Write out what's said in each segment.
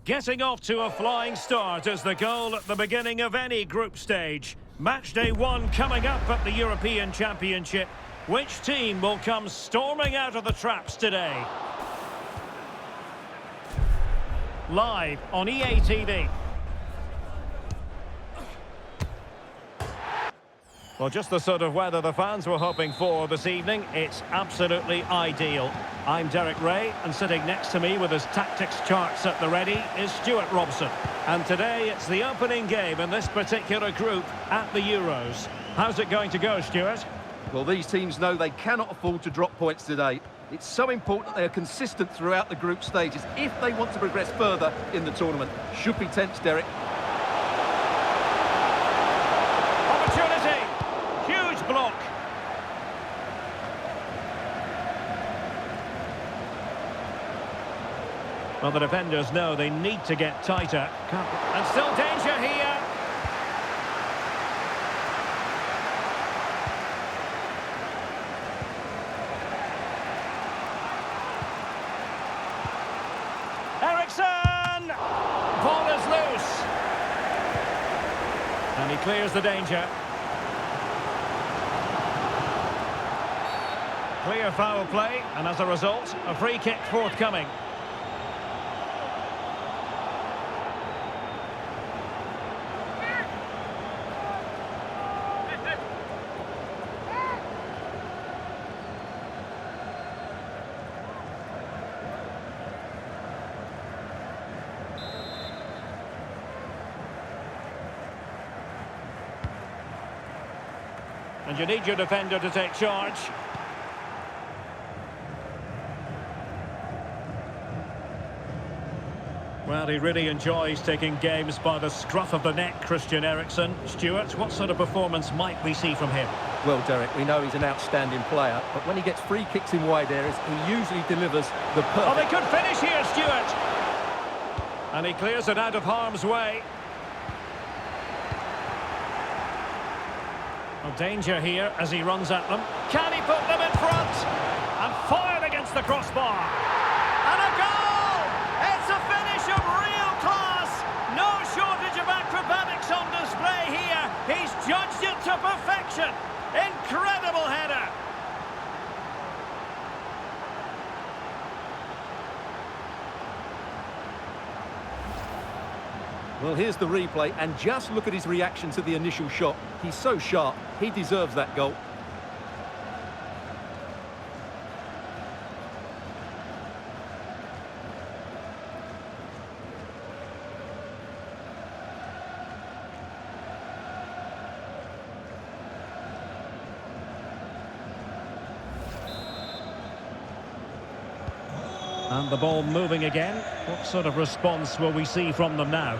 Getting off to a flying start is the goal at the beginning of any group stage. Match day 1 coming up at the European Championship. Which team will come storming out of the traps today? Live on EA TV. Well, just the sort of weather the fans were hoping for this evening. It's absolutely ideal. I'm Derek Ray, and sitting next to me with his tactics charts at the ready is Stuart Robson. And today it's the opening game in this particular group at the Euros. How's it going to go, Stuart? Well, these teams know they cannot afford to drop points today. It's so important that they are consistent throughout the group stages if they want to progress further in the tournament. Should be tense, Derek. Opportunity! Huge block. Well, the defenders know they need to get tighter. And still danger here. Ball is loose. And he clears the danger. Clear foul play, and as a result, a free kick forthcoming. And you need your defender to take charge. Well, he really enjoys taking games by the scruff of the neck, Christian Eriksen. Stuart, what sort of performance might we see from him? Well, Derek, we know he's an outstanding player, but when he gets free kicks in wide areas, he usually delivers the perfect... Oh, they could finish here, Stuart! And he clears it out of harm's way. Danger here as he runs at them. Can he put them in front? And fired against the crossbar. And a goal! It's a finish of real class. No shortage of acrobatics on display here. He's judged it to perfection. Incredible header. Well, here's the replay, and just look at his reaction to the initial shot. He's so sharp, he deserves that goal. And the ball moving again. What sort of response will we see from them now?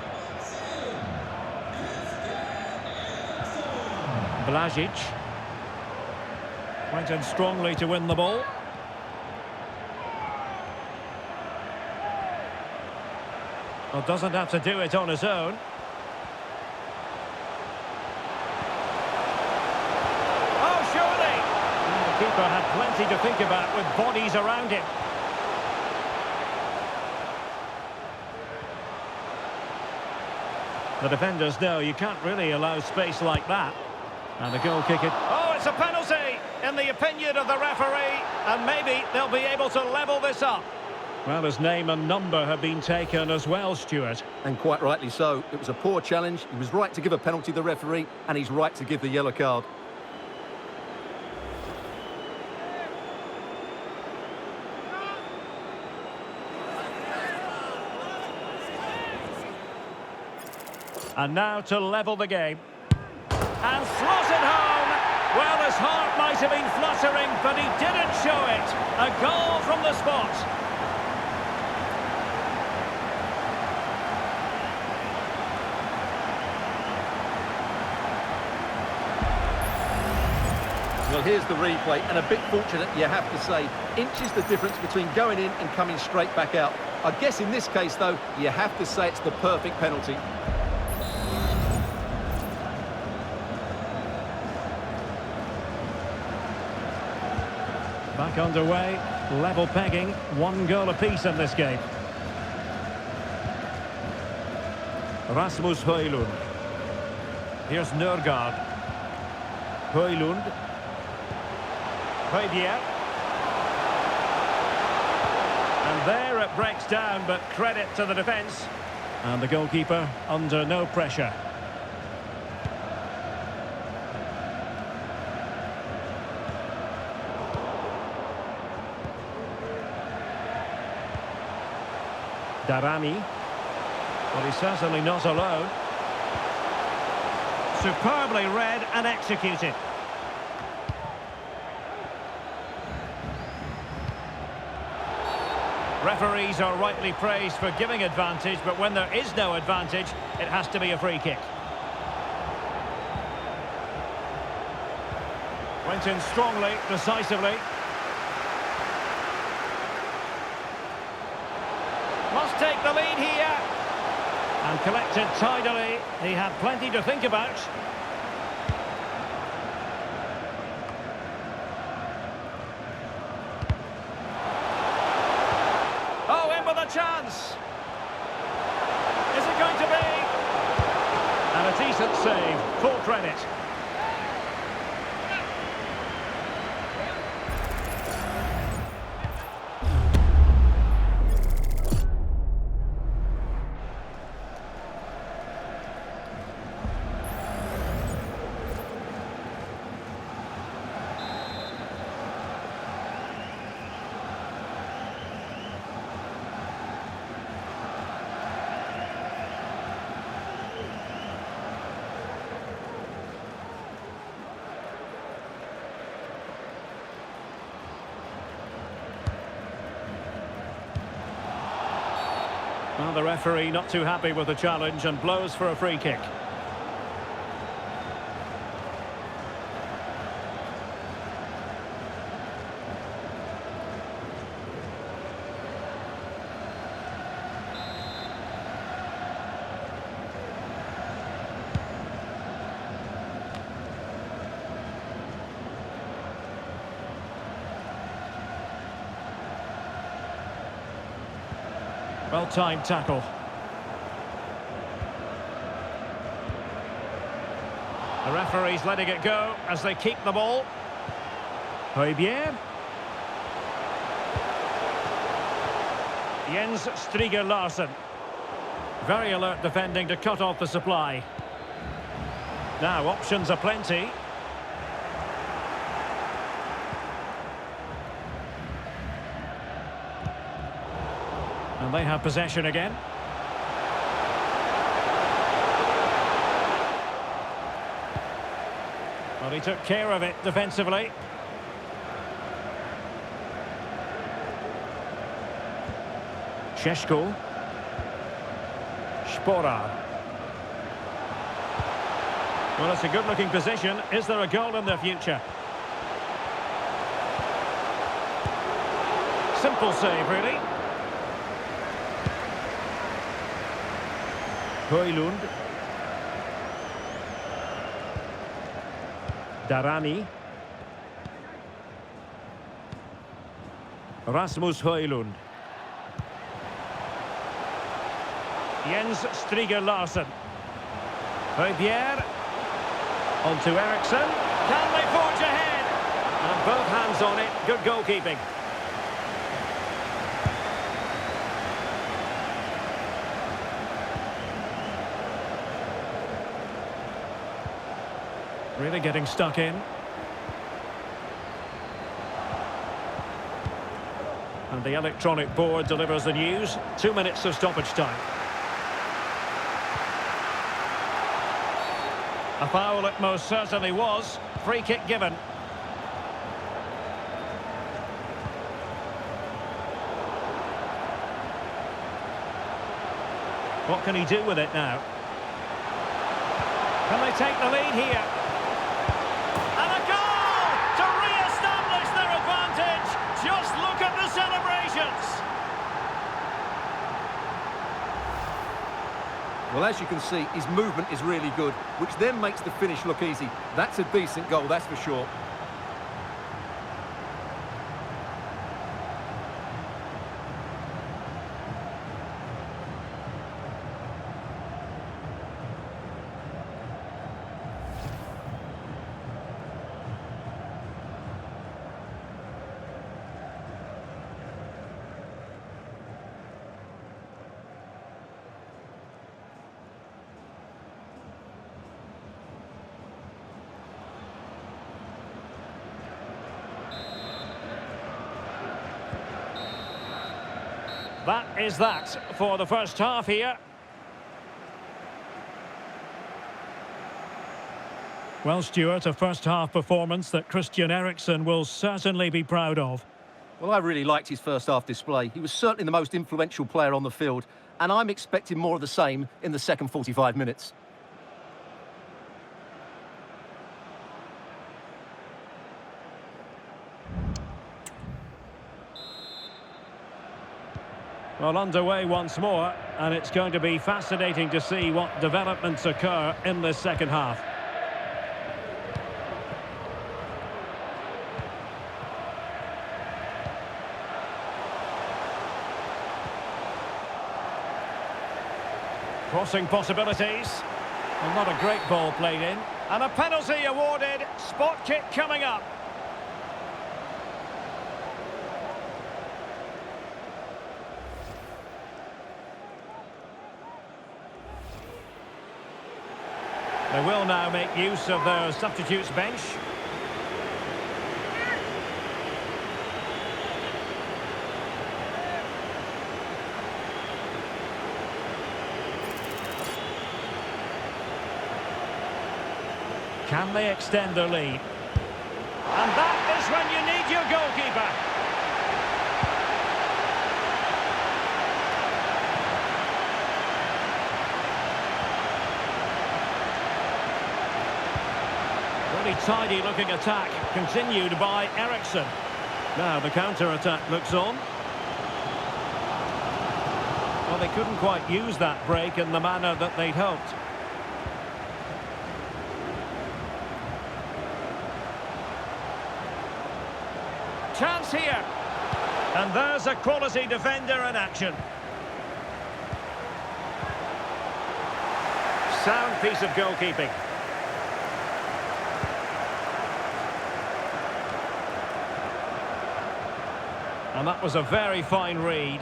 Blažić went in strongly to win the ball. Well, doesn't have to do it on his own. Oh, surely! And the keeper had plenty to think about with bodies around him. The defenders know you can't really allow space like that. And the goal kick it. Oh, it's a penalty in the opinion of the referee. And maybe they'll be able to level this up. Well, his name and number have been taken as well, Stuart. And quite rightly so. It was a poor challenge. He was right to give a penalty to the referee, and he's right to give the yellow card. And now to level the game. And slots it home. Well, his heart might have been fluttering, but he didn't show it. A goal from the spot. Well, here's the replay, and a bit fortunate, you have to say. Inches the difference between going in and coming straight back out. I guess in this case, though, you have to say it's the perfect penalty. Back underway, level pegging, 1 goal apiece in this game. Rasmus Højlund. Here's Nørgaard. Højlund. Højbjerg. And there it breaks down, but credit to the defence. And the goalkeeper under no pressure. Darami. Well, he's certainly not alone. Superbly read and executed. Referees are rightly praised for giving advantage, but when there is no advantage, it has to be a free kick. Went in strongly, decisively. Must take the lead here. And collected tidily. He had plenty to think about. Oh, in with a chance. Is it going to be? And a decent save. Full credit. Well, the referee not too happy with the challenge and blows for a free kick. Well-timed tackle. The referee's letting it go as they keep the ball. Højbjerg. Jens Striger Larsen. Very alert defending to cut off the supply. Now options are plenty. And they have possession again. Well, he took care of it defensively. Šeško. Sporar. Well, it's a good-looking position. Is there a goal in the future? Simple save, really. Højlund. Darami. Rasmus Højlund. Jens Striger Larsen. Højbjerg. On to Eriksson. Can they forge ahead? And both hands on it. Good goalkeeping. Really getting stuck in. And the electronic board delivers the news. 2 minutes of stoppage time. A foul it most certainly was. Free kick given. What can he do with it now? Can they take the lead here? And a goal to re-establish their advantage. Just look at the celebrations. Well, as you can see, his movement is really good, which then makes the finish look easy. That's a decent goal, that's for sure. That is that for the first half here. Well, Stuart, a first-half performance that Christian Eriksen will certainly be proud of. Well, I really liked his first-half display. He was certainly the most influential player on the field, and I'm expecting more of the same in the second 45 minutes. Well, underway once more, and it's going to be fascinating to see what developments occur in this second half. Crossing possibilities. Well, not a great ball played in. And a penalty awarded. Spot kick coming up. They will now make use of their substitutes bench. Can they extend their lead? And that is when you need your goalkeeper. Really tidy looking attack, continued by Eriksen. Now the counter-attack looks on. Well, they couldn't quite use that break in the manner that they'd hoped. Chance here. And there's a quality defender in action. Sound piece of goalkeeping. And that was a very fine read.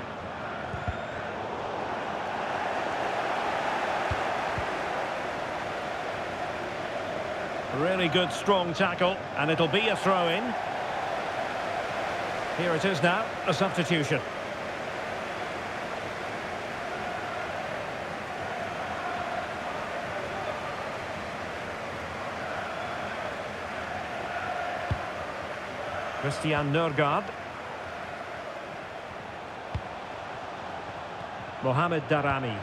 Really good strong tackle, and it'll be a throw-in. Here it is now, a substitution. Christian Nørgaard. Mohamed Darami.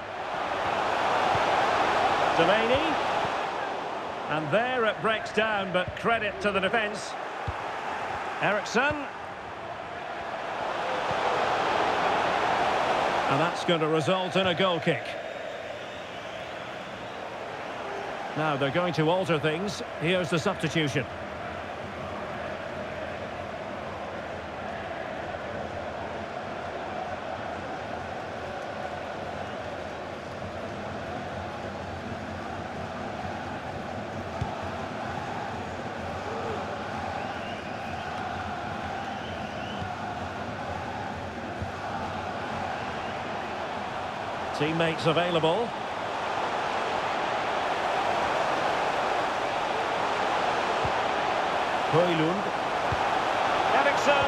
Delaney. And there it breaks down, but credit to the defence. Eriksen. And that's going to result in a goal kick. Now they're going to alter things. Here's the substitution. Teammates available. Højlund. Eriksen.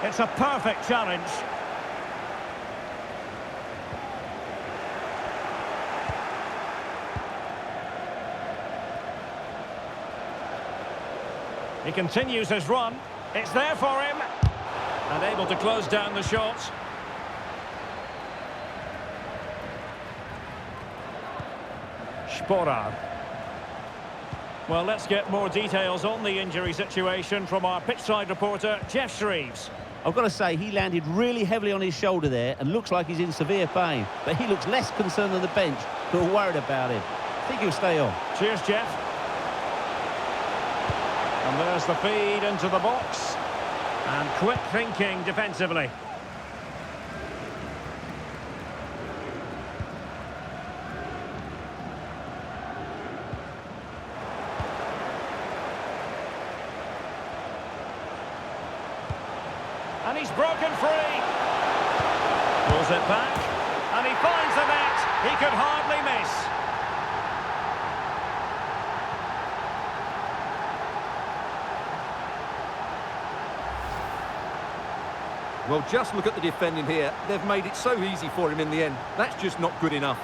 It's a perfect challenge. He continues his run. It's there for him. And able to close down the shot. Sporar. Well, let's get more details on the injury situation from our pitchside reporter, Jeff Shreves. I've got to say, he landed really heavily on his shoulder there and looks like he's in severe pain. But he looks less concerned than the bench, who are worried about him. I think he'll stay on. Cheers, Jeff. And there's the feed into the box. And quick thinking defensively. And he's broken free. Pulls it back. And he finds the net. He could hardly miss. Well, just look at the defending here. They've made it so easy for him in the end. That's just not good enough.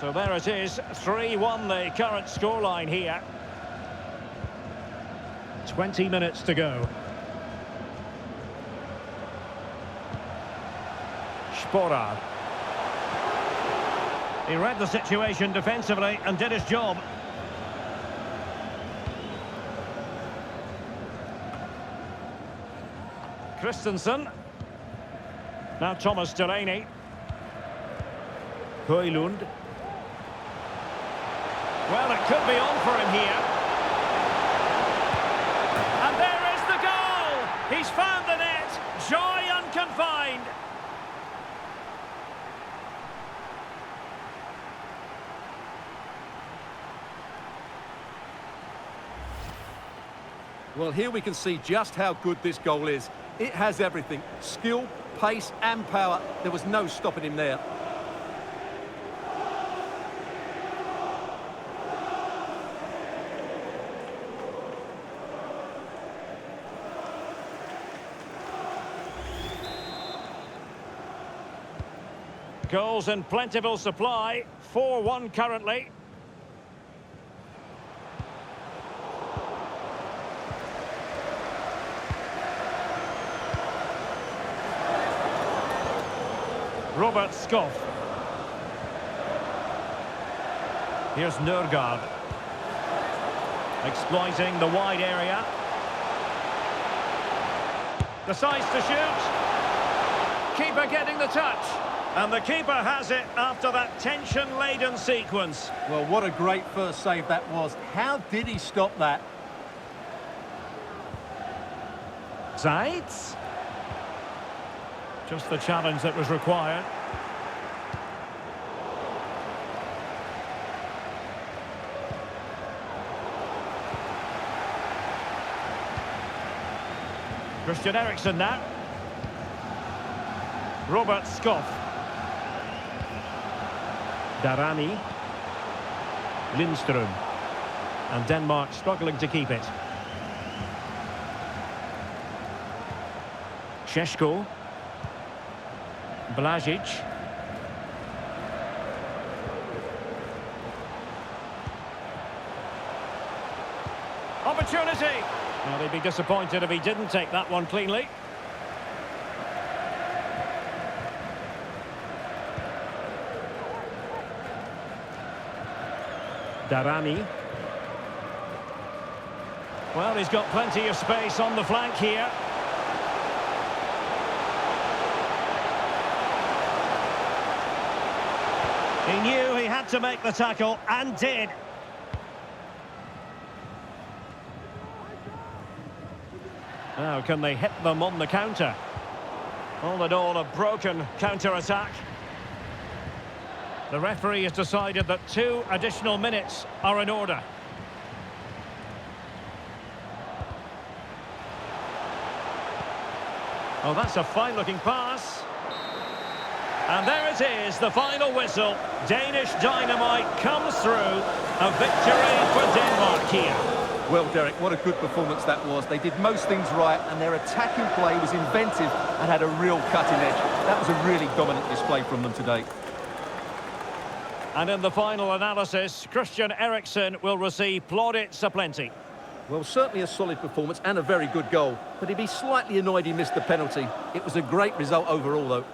So there it is, 3-1 the current scoreline here. 20 minutes to go. Sporar. He read the situation defensively and did his job. Christensen. Now Thomas Delaney. Højlund. Well, it could be on for him here. And there is the goal! He's found the net. Joy unconfined. Well, here we can see just how good this goal is. It has everything. Skill, pace and power. There was no stopping him there. Goals in plentiful supply. 4-1 currently. Robert Skoff. Here's Nørgaard. Exploiting the wide area. Decides to shoot. Keeper getting the touch. And the keeper has it after that tension-laden sequence. Well, what a great first save that was. How did he stop that? Sides. Just the challenge that was required. Christian Eriksen now. Robert Skoff. Darani. Lindström. And Denmark struggling to keep it. Šeško. Blažić. Opportunity. Well, they'd be disappointed if he didn't take that one cleanly. Darani. Well, he's got plenty of space on the flank here. He knew he had to make the tackle, and did. Now, can they hit them on the counter? All in all, a broken counter-attack. The referee has decided that 2 additional minutes are in order. Oh, that's a fine-looking pass. And there it is, the final whistle. Danish dynamite comes through. A victory for Denmark here. Well, Derek, what a good performance that was. They did most things right, and their attacking play was inventive and had a real cutting edge. That was a really dominant display from them today. And in the final analysis, Christian Eriksen will receive plaudits aplenty. Well, certainly a solid performance and a very good goal. But he'd be slightly annoyed he missed the penalty. It was a great result overall, though.